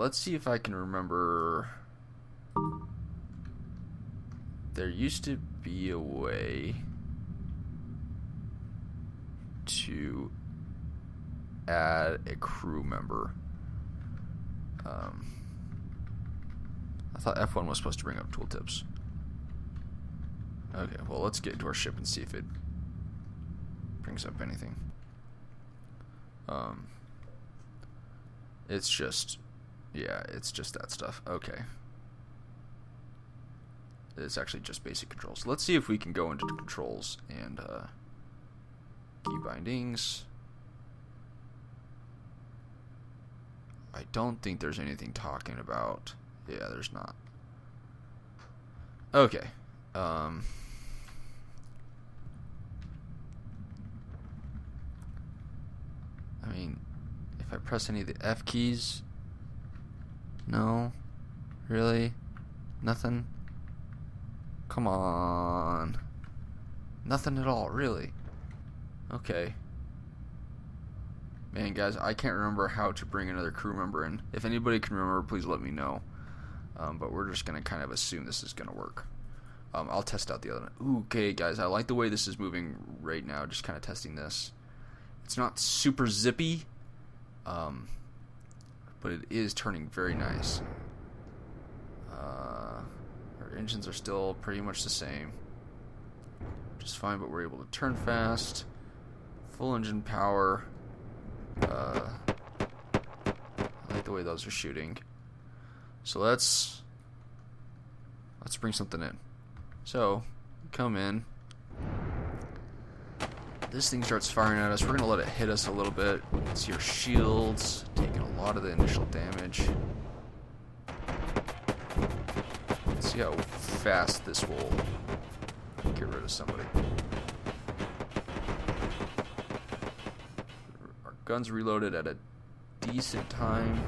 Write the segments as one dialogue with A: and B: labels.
A: let's see if I can remember. There used to be a way to add a crew member. I thought F1 was supposed to bring up tooltips. Okay, well, let's get into our ship and see if it brings up anything. It's just, yeah, it's just that stuff. Okay. It's actually just basic controls. Let's see if we can go into the controls and key bindings. I don't think there's anything talking about. Yeah, there's not. Okay. I mean, if I press any of the F keys, no, really, nothing. Come on, nothing at all, really. Okay. Man, guys, I can't remember how to bring another crew member in. If anybody can remember, please let me know. But we're just going to kind of assume this is going to work. I'll test out the other one. Ooh, okay, guys, I like the way this is moving right now. Just kind of testing this. It's not super zippy, but it is turning very nice. Our engines are still pretty much the same. Which is fine, but we're able to turn fast. Full engine power. I like the way those are shooting. So let's bring something in. So, come in. This thing starts firing at us. We're going to let it hit us a little bit. See our shields taking a lot of the initial damage. Let's see how fast this will get rid of somebody. Our gun's reloaded at a decent time.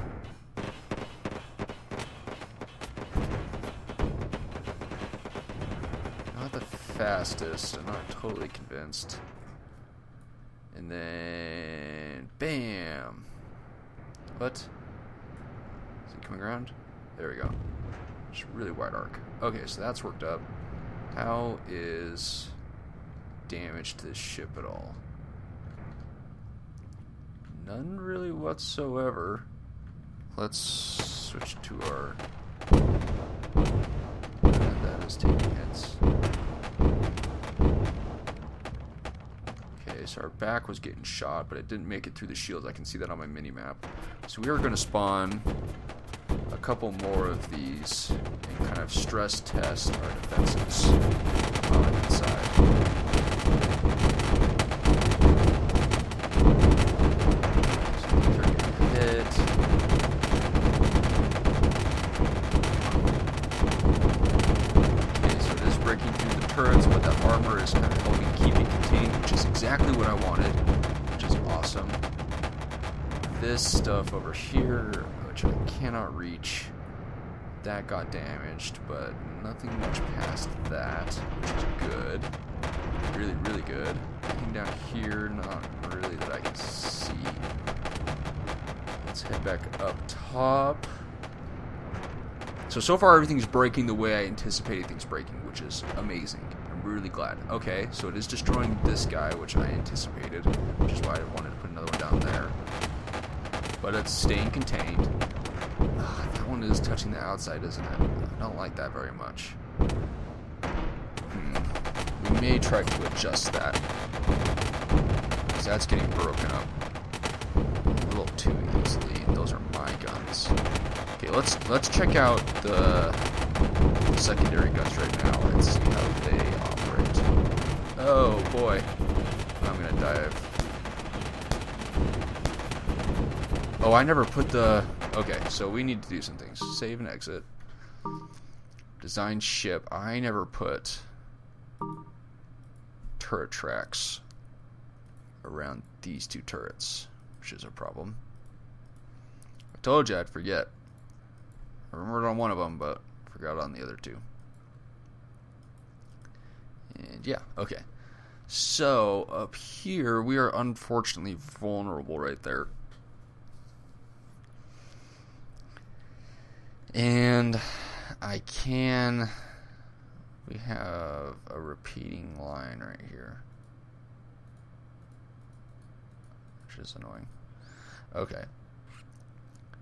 A: Not the fastest. I'm not totally convinced. And then, bam. What? Is it coming around? There we go. Just really wide arc. Okay, so that's worked up. How is damage to this ship at all? None really whatsoever. Let's switch to our... And that is taking hits. Okay, so our back was getting shot, but it didn't make it through the shields. I can see that on my mini-map. So we are going to spawn a couple more of these and kind of stress test our defenses on the inside. So these are getting hit. Okay, so it is breaking through the turrets, but that armor is kind of helping keep it contained, which is exactly what I wanted, which is awesome. This stuff over here, which I cannot reach, that got damaged, but nothing much past that, which is good. Really, really good. Anything down here, not really that I can see. Let's head back up top. So far everything's breaking the way I anticipated things breaking, which is amazing. I'm really glad. Okay, so it is destroying this guy, which I anticipated, which is why I wanted to put another one down there. But it's staying contained. That one is touching the outside, isn't it? I don't like that very much. We may try to adjust that, because that's getting broken up a little too easily. Those are my guns. Okay, let's check out the secondary guns right now and see how they operate. Oh boy, I'm gonna dive. Oh, I never put the... Okay, so we need to do some things. Save and exit. Design ship. I never put turret tracks around these two turrets, which is a problem. I told you I'd forget. I remembered on one of them, but forgot on the other two. And yeah, okay. So, up here, we are unfortunately vulnerable right there. And I can... We have a repeating line right here, which is annoying. Okay.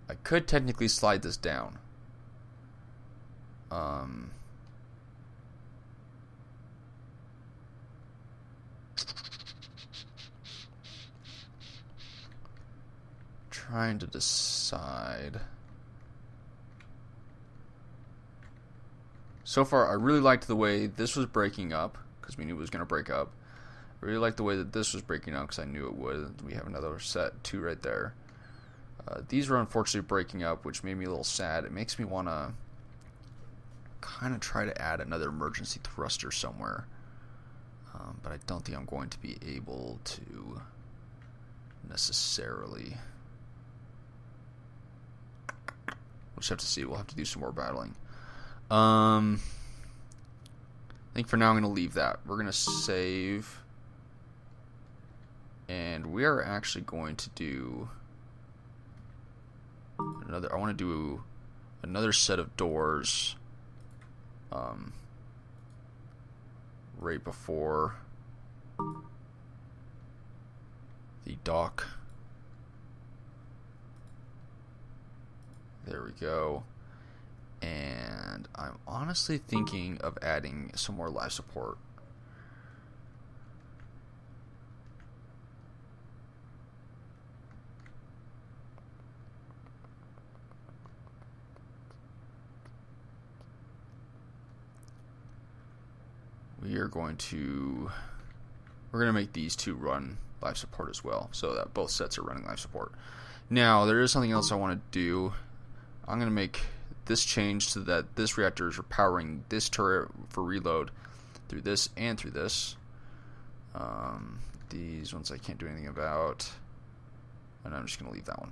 A: I could technically slide this down. Trying to decide. So far, I really liked the way this was breaking up, because we knew it was going to break up. I really liked the way that this was breaking up, because I knew it would. We have another set, 2 right there. These were unfortunately breaking up, which made me a little sad. It makes me want to kind of try to add another emergency thruster somewhere. But I don't think I'm going to be able to necessarily. We'll just have to see. We'll have to do some more battling. I think for now I'm going to leave that. We're going to save. And we are actually going to do another. I want to do another set of doors right before the dock. There we go. And I'm honestly thinking of adding some more life support. We're going to make these 2 run life support as well, so that both sets are running life support. Now, there is something else I want to do. I'm going to make this change so that this reactor is powering this turret for reload through this and through this. These ones I can't do anything about, and I'm just going to leave that one.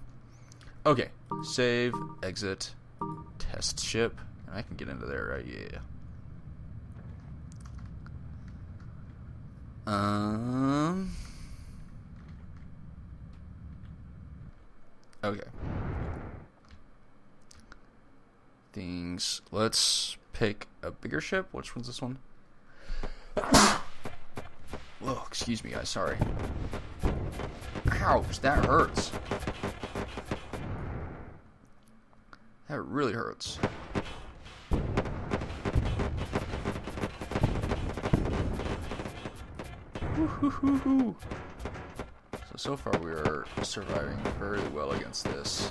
A: Okay, save, exit, test ship, and I can get into there, right? Yeah. Okay. Things. Let's pick a bigger ship. Which one's this one? Whoa, excuse me, guys. Sorry. Ouch, that hurts. That really hurts. Woo-hoo-hoo-hoo. So far we are surviving very well against this.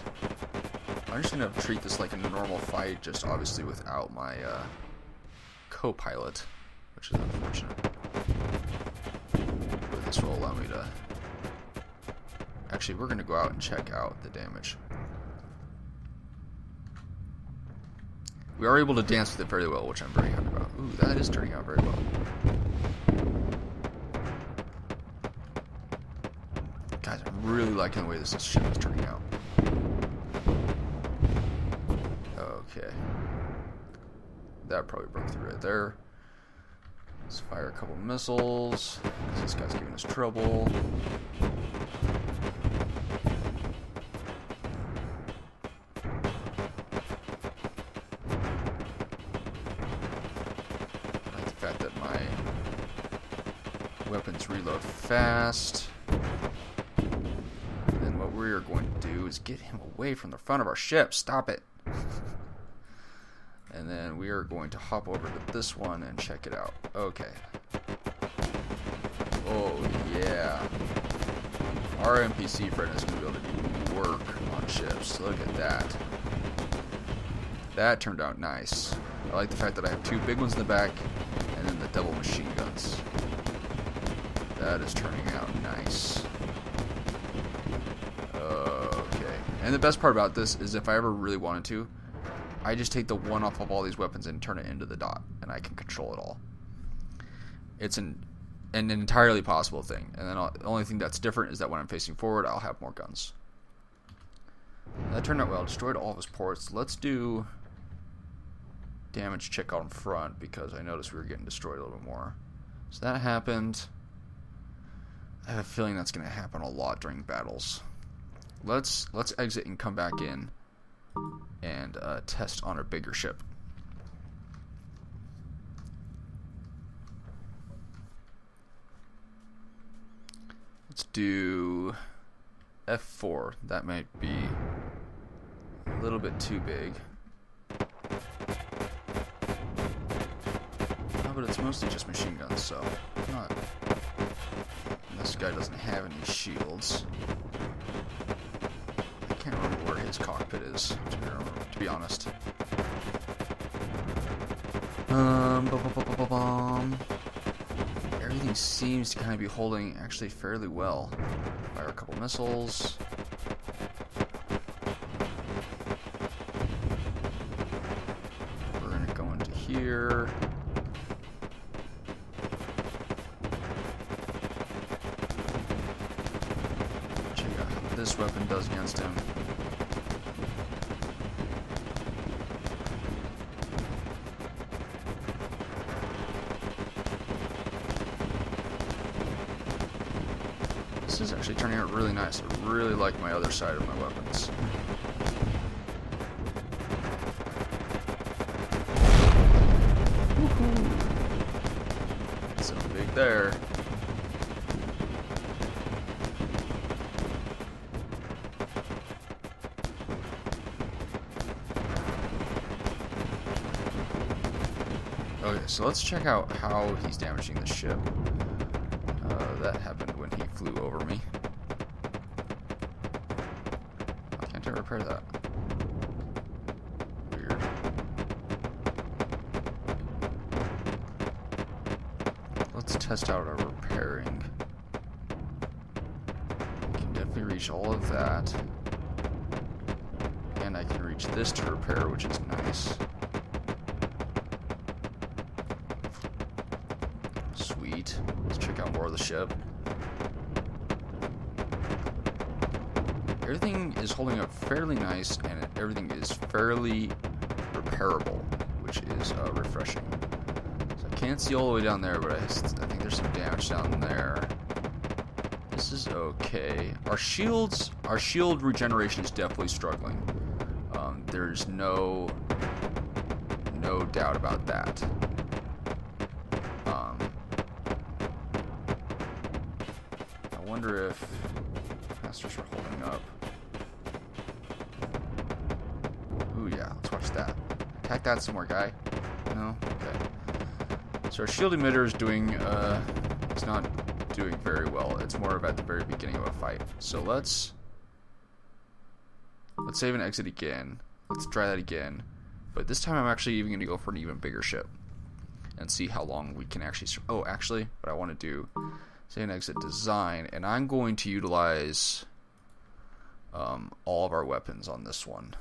A: I'm just going to treat this like a normal fight, just obviously without my co-pilot, which is unfortunate. But this will allow me to... Actually, we're going to go out and check out the damage. We are able to dance with it very well, which I'm very happy about. Ooh, that is turning out very well. Guys, I'm really liking the way this ship is turning out. Okay. That probably broke through right there. Let's fire a couple missiles, because this guy's giving us trouble. I like the fact that my weapons reload fast. What we're going to do is get him away from the front of our ship. Stop it. And then we are going to hop over to this one and check it out. Okay. Oh, yeah. Our NPC friend is going to be able to do work on ships. Look at that. That turned out nice. I like the fact that I have 2 big ones in the back and then the double machine guns. That is turning out nice. And the best part about this is if I ever really wanted to, I just take the one off of all these weapons and turn it into the dot, and I can control it all. It's an entirely possible thing. And then the only thing that's different is that when I'm facing forward, I'll have more guns. That turned out well. Destroyed all of his ports. Let's do damage check on front, because I noticed we were getting destroyed a little bit more. So that happened. I have a feeling that's going to happen a lot during battles. Let's exit and come back in. and test on a bigger ship. Let's do F4. That might be a little bit too big. Oh, but it's mostly just machine guns, so not. This guy doesn't have any shields. I can't remember where his cockpit is, to be honest. Everything seems to kind of be holding actually fairly well. Fire a couple missiles. We're gonna go into here. Check out how this weapon does against him. This is actually turning out really nice. I really like my other side of my weapons. Woohoo! So big there. Okay, so let's check out how he's damaging the ship. That happened when he flew over me. Why can't I repair that? Weird. Let's test out our repairing. I can definitely reach all of that. And I can reach this to repair, which is nice. Sweet. Let's check out more of the ship. Everything is holding up fairly nice, and everything is fairly repairable, which is refreshing. So I can't see all the way down there, but I think there's some damage down there. This is okay. Our shield regeneration is definitely struggling. There's no doubt about that. I wonder if masters are holding up. Ooh, yeah, let's watch that. Attack that some more, guy. No? Okay. So our shield emitter is doing, it's not doing very well. It's more of at the very beginning of a fight. So let's save and exit again. Let's try that again. But this time I'm actually even going to go for an even bigger ship. And see how long we can actually... Oh, actually, what I want to do... Save and exit design. And I'm going to utilize... all of our weapons on this one.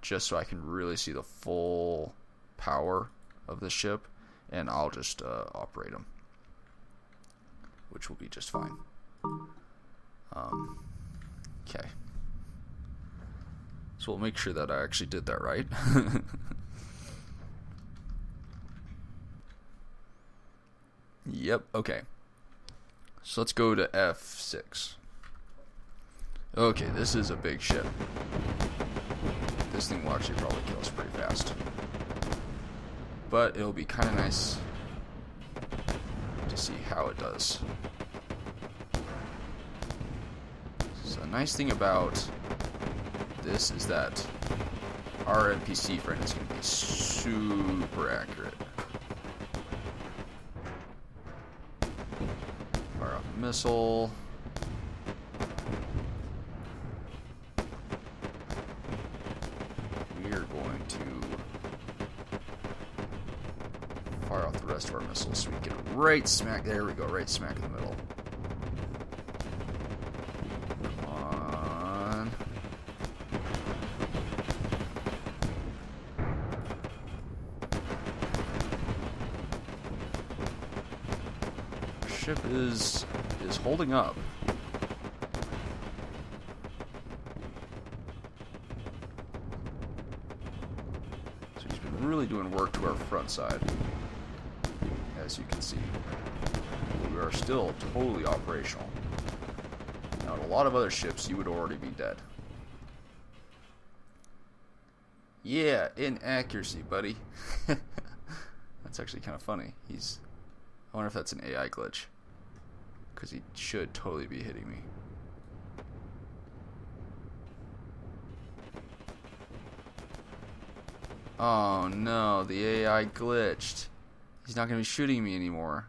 A: Just so I can really see the full power of the ship. And I'll just operate them. Which will be just fine. Okay. So we'll make sure that I actually did that right. Yep, okay. So let's go to F6. Okay, this is a big ship. This thing will actually probably kill us pretty fast. But it'll be kind of nice to see how it does. So the nice thing about this is that our NPC friend is going to be super accurate. Fire off a missile. We are going to fire off the rest of our missiles so we get it right smack. There we go, right smack in the middle. Ship is holding up. So he's been really doing work to our front side, as you can see. We are still totally operational. Now, at a lot of other ships, you would already be dead. Yeah, inaccuracy, buddy. That's actually kind of funny. I wonder if that's an AI glitch. Because he should totally be hitting me. Oh no, the AI glitched. He's not going to be shooting me anymore.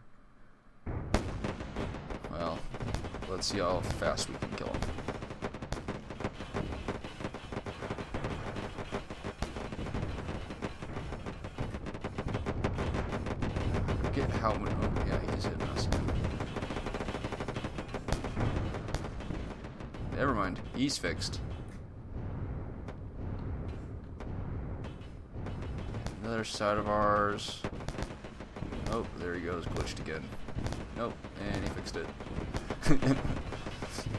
A: Well, let's see how fast we can kill him. I forget how many. Oh, yeah, he's hitting us. Never mind, he's fixed. Another side of ours. Oh, there he goes, glitched again. Nope, and he fixed it.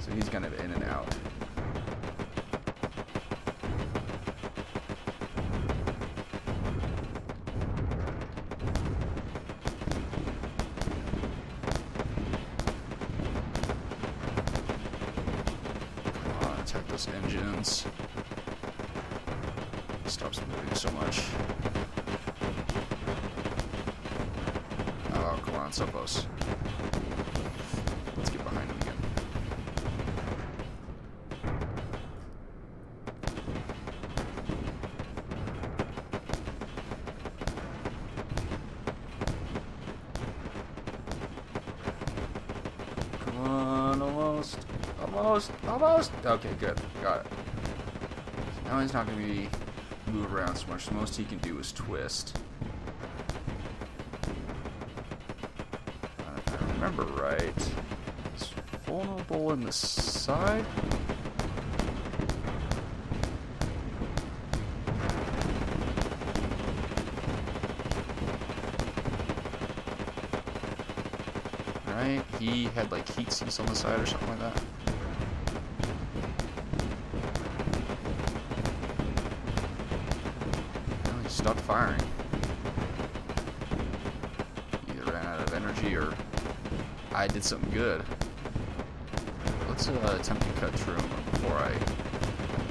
A: So he's kind of in and out. Come on, attack those engines. Stops moving so much. Oh, come on, so close. Let's get behind him again. Come on, almost. Almost. Almost. Okay, good. Got it. So now he's not going to be move around so much. The most he can do is twist. If I remember right, he's vulnerable in the side. Right? He had like heat sinks on the side or something like that. Stopped firing. Either ran out of energy or I did something good. Let's attempt to cut through him before I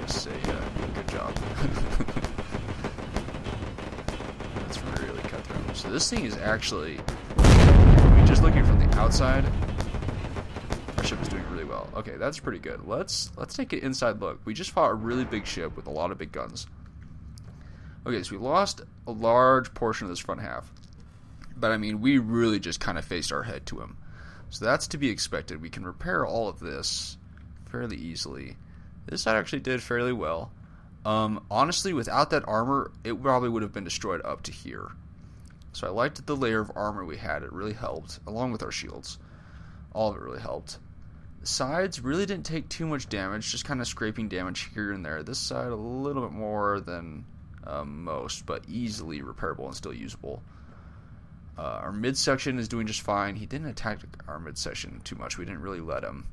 A: just say good job. Let's really cut through him. So this thing is actually, I mean, just looking from the outside, our ship is doing really well. Okay, that's pretty good. Let's take an inside look. We just fought a really big ship with a lot of big guns. Okay, so we lost a large portion of this front half. But, I mean, we really just kind of faced our head to him. So that's to be expected. We can repair all of this fairly easily. This side actually did fairly well. Honestly, without that armor, it probably would have been destroyed up to here. So I liked the layer of armor we had. It really helped, along with our shields. All of it really helped. The sides really didn't take too much damage, just kind of scraping damage here and there. This side a little bit more than most, but easily repairable and still usable. Our midsection is doing just fine. He didn't attack our midsection too much. We didn't really let him.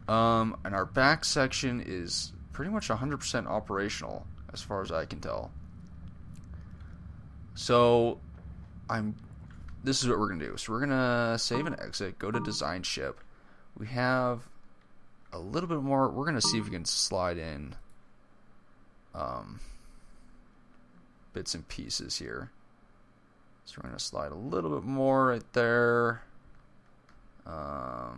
A: And our back section is pretty much 100% operational, as far as I can tell. So, this is what we're going to do. So we're going to save and exit, go to design ship. We have a little bit more. We're going to see if we can slide in bits and pieces here. So we're going to slide a little bit more right there. Oh,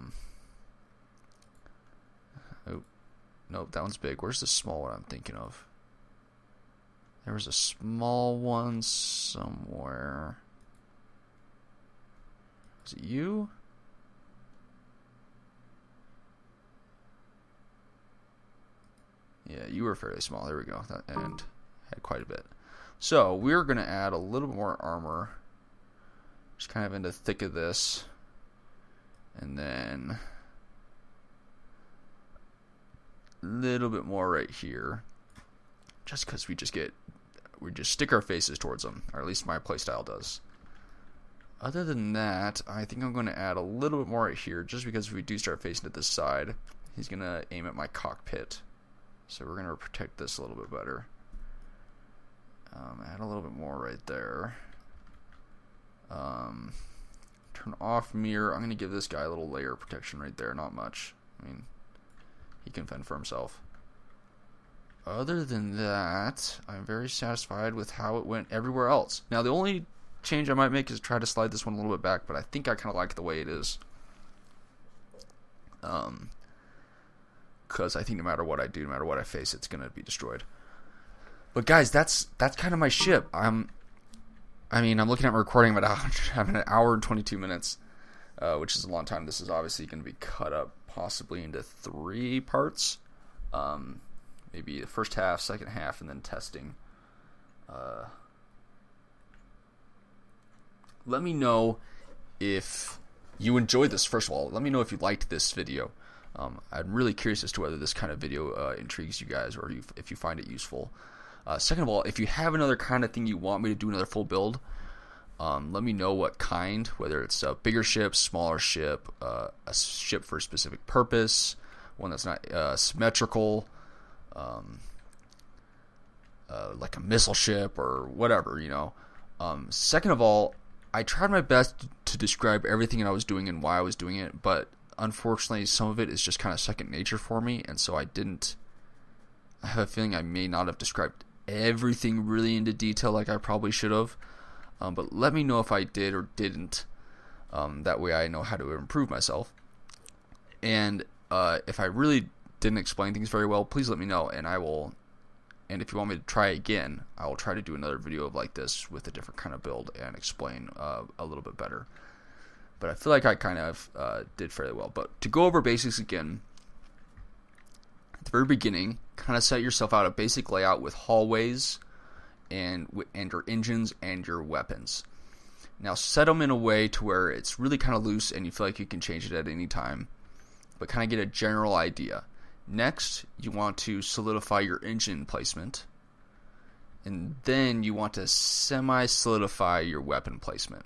A: nope, that one's big. Where's the small one I'm thinking of? There was a small one somewhere. Is it you? Yeah, you were fairly small. There we go. And had quite a bit. So we're going to add a little bit more armor. Just kind of in the thick of this. And then a little bit more right here. Just because we just stick our faces towards them. Or at least my playstyle does. Other than that, I think I'm going to add a little bit more right here. Just because if we do start facing to this side, he's going to aim at my cockpit. So we're going to protect this a little bit better. Add a little bit more right there. Turn off mirror. I'm going to give this guy a little layer of protection right there. Not much. I mean, he can fend for himself. other than that, I'm very satisfied with how it went everywhere else. Now, the only change I might make is try to slide this one a little bit back, but I think I kind of like the way it is. Because I think no matter what I do, no matter what I face, it's going to be destroyed. But guys, that's kind of my ship. I'm looking at my recording, but I'm an hour and 22 minutes, which is a long time. This is obviously going to be cut up possibly into 3 parts. Maybe the first half, second half, and then testing. Let me know if you enjoyed this. First of all, let me know if you liked this video. I'm really curious as to whether this kind of video intrigues you guys, or if you find it useful. Second of all, if you have another kind of thing you want me to do another full build, let me know what kind, whether it's a bigger ship, smaller ship, a ship for a specific purpose, one that's not symmetrical, like a missile ship or whatever, you know. Second of all, I tried my best to describe everything I was doing and why I was doing it, but unfortunately some of it is just kind of second nature for me, and so I have a feeling I may not have described everything really into detail like I probably should have. But let me know if I did or didn't. That way I know how to improve myself. And if I really didn't explain things very well, please let me know, and I will. And if you want me to try again, I will try to do another video of like this with a different kind of build and explain a little bit better. But I feel like I kind of did fairly well. But to go over basics again, at the very beginning, kind of set yourself out a basic layout with hallways and your engines and your weapons. Now set them in a way to where it's really kind of loose and you feel like you can change it at any time, but kind of get a general idea. Next, you want to solidify your engine placement, and then you want to semi-solidify your weapon placement,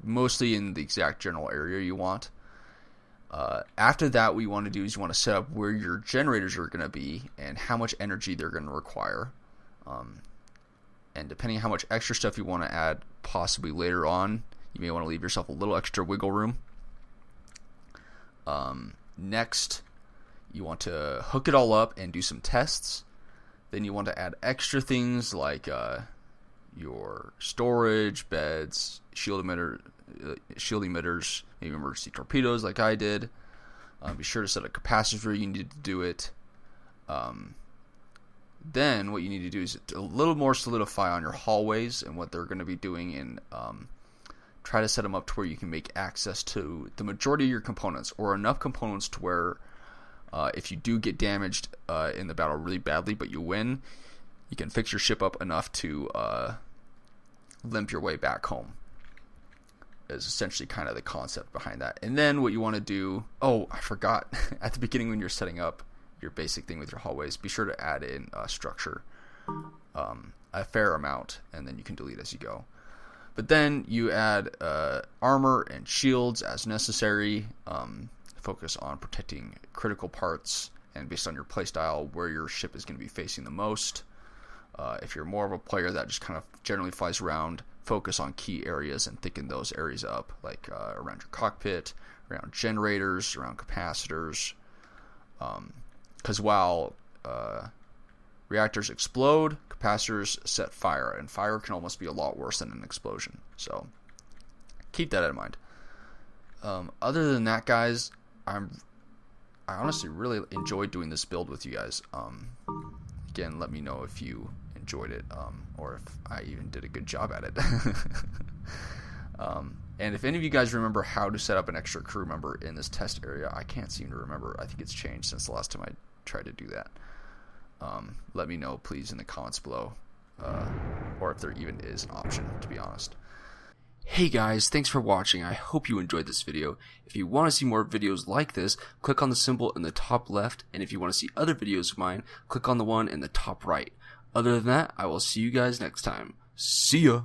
A: mostly in the exact general area you want. After that, what you want to do is you want to set up where your generators are going to be and how much energy they're going to require. And depending on how much extra stuff you want to add possibly later on, you may want to leave yourself a little extra wiggle room. Next, you want to hook it all up and do some tests. Then you want to add extra things like your storage, beds, shield emitters, maybe emergency torpedoes like I did. Be sure to set up capacitors where you need to do it. Then what you need to do is a little more solidify on your hallways and what they're going to be doing, and try to set them up to where you can make access to the majority of your components, or enough components to where if you do get damaged in the battle really badly but you win, you can fix your ship up enough to limp your way back home. Is essentially kind of the concept behind that. And then what you want to do, oh, I forgot, at the beginning when you're setting up your basic thing with your hallways, be sure to add in structure, a fair amount, and then you can delete as you go. But then you add armor and shields as necessary. Focus on protecting critical parts, and based on your playstyle, where your ship is going to be facing the most. If you're more of a player that just kind of generally flies around, focus on key areas and thicken those areas up, like around your cockpit, around generators, around capacitors. Because while reactors explode, capacitors set fire, and fire can almost be a lot worse than an explosion. So keep that in mind. Other than that, guys, I honestly really enjoyed doing this build with you guys. Again, let me know if you enjoyed it, or if I even did a good job at it. And if any of you guys remember how to set up an extra crew member in this test area, I can't seem to remember. I think it's changed since the last time I tried to do that. Let me know, please, in the comments below, or if there even is an option, to be honest. Hey guys, thanks for watching. I hope you enjoyed this video. If you want to see more videos like this, click on the symbol in the top left, and if you want to see other videos of mine, click on the one in the top right. Other than that, I will see you guys next time. See ya!